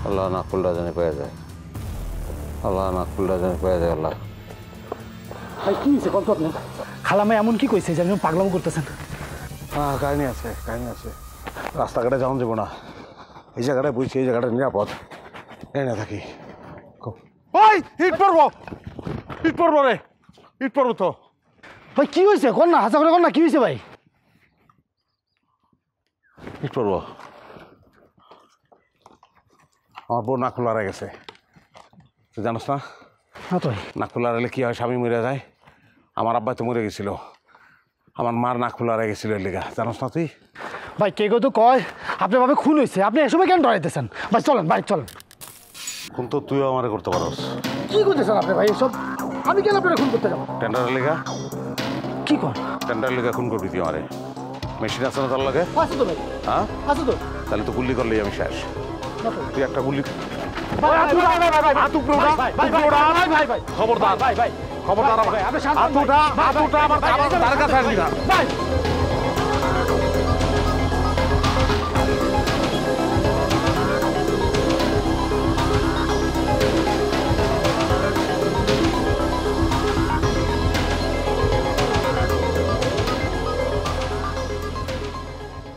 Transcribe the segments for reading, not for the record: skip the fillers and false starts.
আল্লাহ নাকফুলটা জানি পেয়ে যায়, আল্লাহ নাকফুলটা জানি পেয়ে যায়। আল্লাহ ভাই কি হয়েছে কত আপনি? খালামাই এমন কি কইছে যে আপনি পাগলাম করতেছেন? হ্যাঁ কাহিনী আছে, কাহিনী আছে। রাস্তাঘাটে যাওয়া যাবো না, এই জায়গাটায় বুঝছি এই জায়গাটা নিরাপদ, এই না থাকি। ওই ইট পড়বো, ইট পড়বো রে, ইট পড়বো তো। ভাই কি হয়েছে কোন না, হাসা করে কোন না, কি হয়েছে ভাই? ইট পড়বো, আমার বউ নাক ফুলা গেছে, তুই জানোস না? না তো নাক ফুলা রাখলে কি হয়, স্বামী মরে যায়। আমার আব্বাই তো মরে গেছিল, আমার মার নাক ফুলা গেছিল এর লেগা, জানোস না তুই? ভাই কে তো কয় আপনার ভাবে খুন হয়েছে, আপনি এসবে কেন ডরাইতেছেন? ভাই চলেন, ভাই চলেন। খুন তো তুইও আমারে করতে পারস। কি করতেছেন আপনি ভাই এসব? আমি কেন আপনারা খুন করতে যাবো? টেন্ডারের লেগা? কি কর? টেন্ডারের লেগা খুন করবি তুই আমারে? মেশিন আছে না তার লাগে? আছে তো ভাই, হ্যাঁ আছে তো। তাহলে তো গুলি করলেই আমি শেষ। তুই একটা গুলি খবরদার, খবরদার, আমার তার কাছে আসবি না।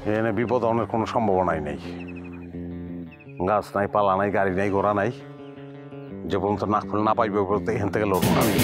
এখানে বিপদ অনেক কোনো সম্ভাবনাই নেই, গাছ নাই, পালা নাই, গাড়ি নাই, ঘোড়া নাই। যে পর্যন্ত নাক ফুল না পাইবে বলতে এখান থেকে লড়বো না আমি।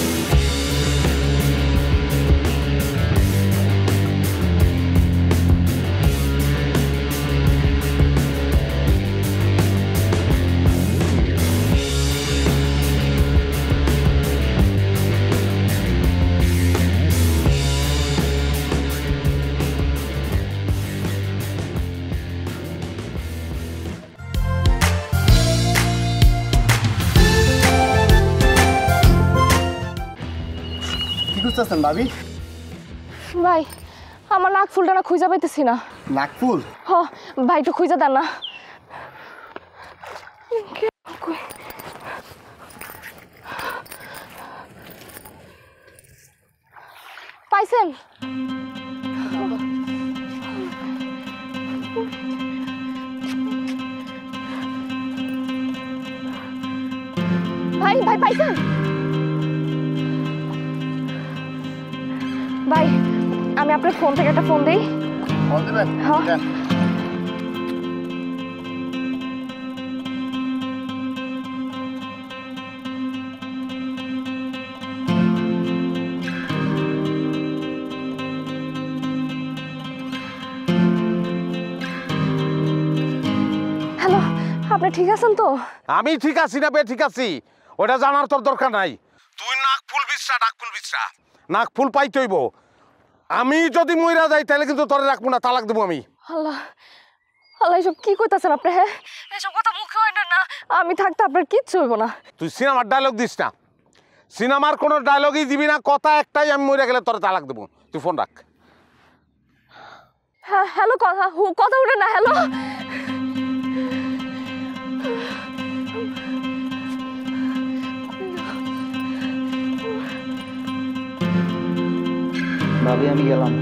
কি করতেছেন ভাবি? ভাই আমার নাক ফুলটা না খুঁজে পাইতেছি না। নাকফুল? হ ভাই একটু খুঁজে দেন না। পাইছেন? ভাই ভাই পাইছেন? ভাই আমি আপনার ফোন থেকে একটা ফোন দিই। ফোন দিবেন? হ্যাঁ। দেন। হ্যালো, আপনি ঠিক আছেন তো? আমি ঠিক আছি না বে ঠিক আছি ওটা জানার তোর দরকার নাই। তুই নাক ফুল বিছরা, নাক ফুল বিছরা, নাক ফুল পাইতে হইব। আমি যদি মইরা যাই তাহলে কিন্তু তোরে রাখবো না, তালাক দেবো আমি। আল্লাহ আল্লাহ, এসব কি কইতাছেন আপনি? হ্যাঁ এসব কথা মুখে হয় না, আমি থাকতে আপনার কিচ্ছু হইব না। তুই সিনেমার ডায়লগ দিস না, সিনেমার কোনো ডায়লগই দিবি না, কথা একটাই, আমি মরে গেলে তোরে তালাক দেবো। তুই ফোন রাখ। হ্যাঁ হ্যালো, কথা উঠে না। হ্যালো ভাবি আমি গেলাম।